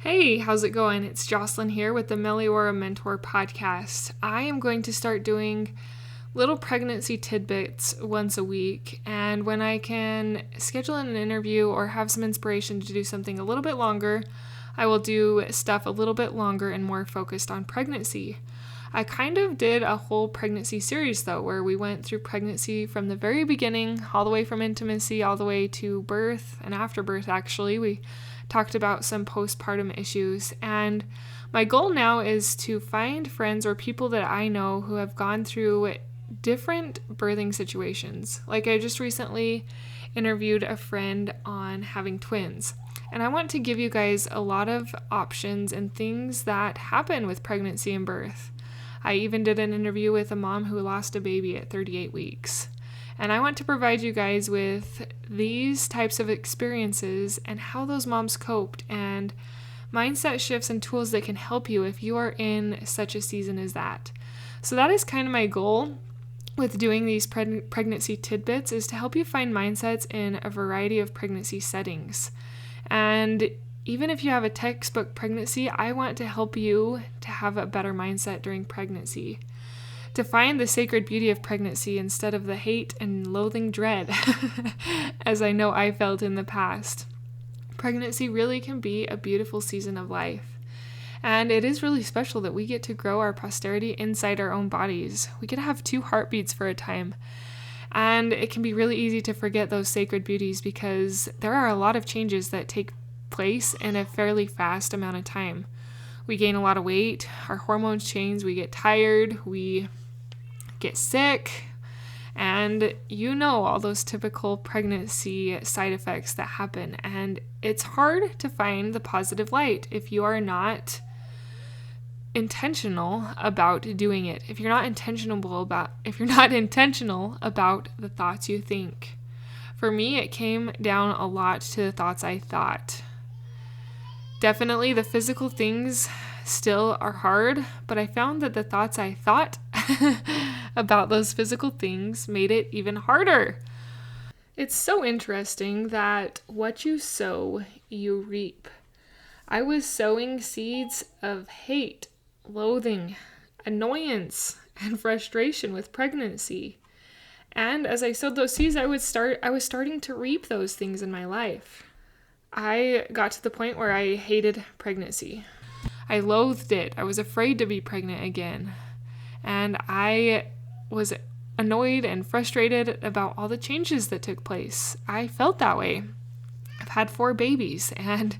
Hey, how's it going? It's Jocelyn here with the Meliora Mentor podcast. I am going to start doing little pregnancy tidbits once a week, and when I can schedule an interview or have some inspiration to do something a little bit longer, I will do stuff a little bit longer and more focused on pregnancy. I kind of did a whole pregnancy series though, where we went through pregnancy from the very beginning, all the way from intimacy, all the way to birth and after birth actually. We talked about some postpartum issues, and my goal now is to find friends or people that I know who have gone through different birthing situations. Like I just recently interviewed a friend on having twins, and I want to give you guys a lot of options and things that happen with pregnancy and birth. I even did an interview with a mom who lost a baby at 38 weeks. And I want to provide you guys with these types of experiences and how those moms coped and mindset shifts and tools that can help you if you are in such a season as that. So that is kind of my goal with doing these pregnancy tidbits, is to help you find mindsets in a variety of pregnancy settings. And even if you have a textbook pregnancy, I want to help you to have a better mindset during pregnancy, to find the sacred beauty of pregnancy instead of the hate and loathing dread, as I know I felt in the past. Pregnancy really can be a beautiful season of life. And it is really special that we get to grow our posterity inside our own bodies. We get to have 2 heartbeats for a time. And it can be really easy to forget those sacred beauties because there are a lot of changes that take place in a fairly fast amount of time. We gain a lot of weight, our hormones change, we get tired, we get sick, and you know all those typical pregnancy side effects that happen. And it's hard to find the positive light if you are not intentional about doing it. If you're not intentional about the thoughts you think. For me, it came down a lot to the thoughts I thought. Definitely the physical things still are hard, but I found that the thoughts I thought about those physical things made it even harder. It's so interesting that what you sow, you reap. I was sowing seeds of hate, loathing, annoyance, and frustration with pregnancy. And as I sowed those seeds, I was starting to reap those things in my life. I got to the point where I hated pregnancy. I loathed it. I was afraid to be pregnant again. And I was annoyed and frustrated about all the changes that took place. I felt that way. I've had 4 babies, and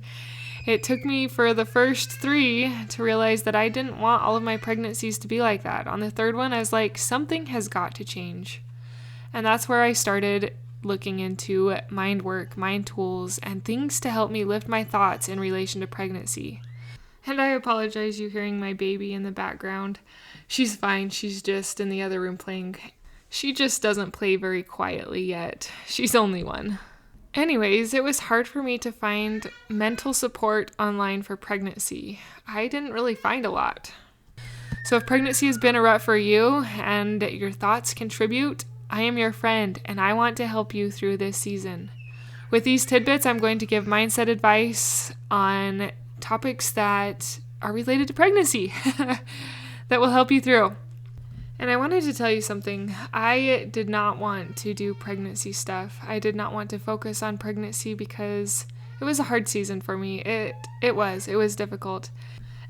it took me for the first 3 to realize that I didn't want all of my pregnancies to be like that. On the 3rd one, I was like, something has got to change. And that's where I started looking into mind work, mind tools, and things to help me lift my thoughts in relation to pregnancy. And I apologize you hearing my baby in the background. She's fine. She's just in the other room playing. She just doesn't play very quietly yet. She's only 1. Anyways, it was hard for me to find mental support online for pregnancy. I didn't really find a lot. So if pregnancy has been a rut for you and your thoughts contribute, I am your friend, and I want to help you through this season. With these tidbits, I'm going to give mindset advice on topics that are related to pregnancy that will help you through. And I wanted to tell you something. I did not want to do pregnancy stuff. I did not want to focus on pregnancy because it was a hard season for me. It was difficult.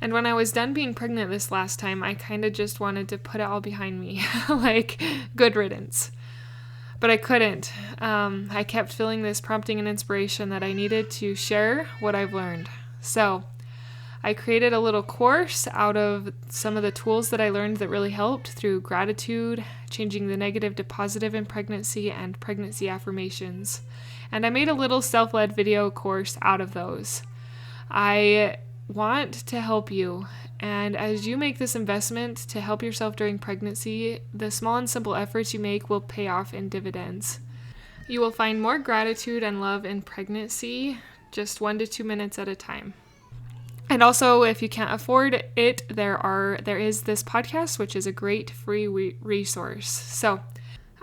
And when I was done being pregnant this last time, I kind of just wanted to put it all behind me, like good riddance. But I couldn't. I kept feeling this prompting and inspiration that I needed to share what I've learned. So I created a little course out of some of the tools that I learned that really helped through gratitude, changing the negative to positive in pregnancy, and pregnancy affirmations. And I made a little self-led video course out of those. I want to help you, and as you make this investment to help yourself during pregnancy, the small and simple efforts you make will pay off in dividends. You will find more gratitude and love in pregnancy, just 1 to 2 minutes at a time. And also, if you can't afford it, there is this podcast, which is a great free resource. So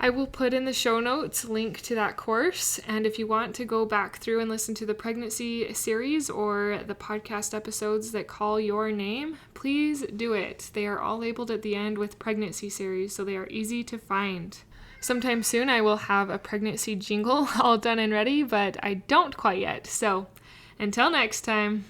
I will put in the show notes link to that course, and if you want to go back through and listen to the pregnancy series or the podcast episodes that call your name, please do it. They are all labeled at the end with pregnancy series, so they are easy to find. Sometime soon I will have a pregnancy jingle all done and ready, but I don't quite yet. So until next time.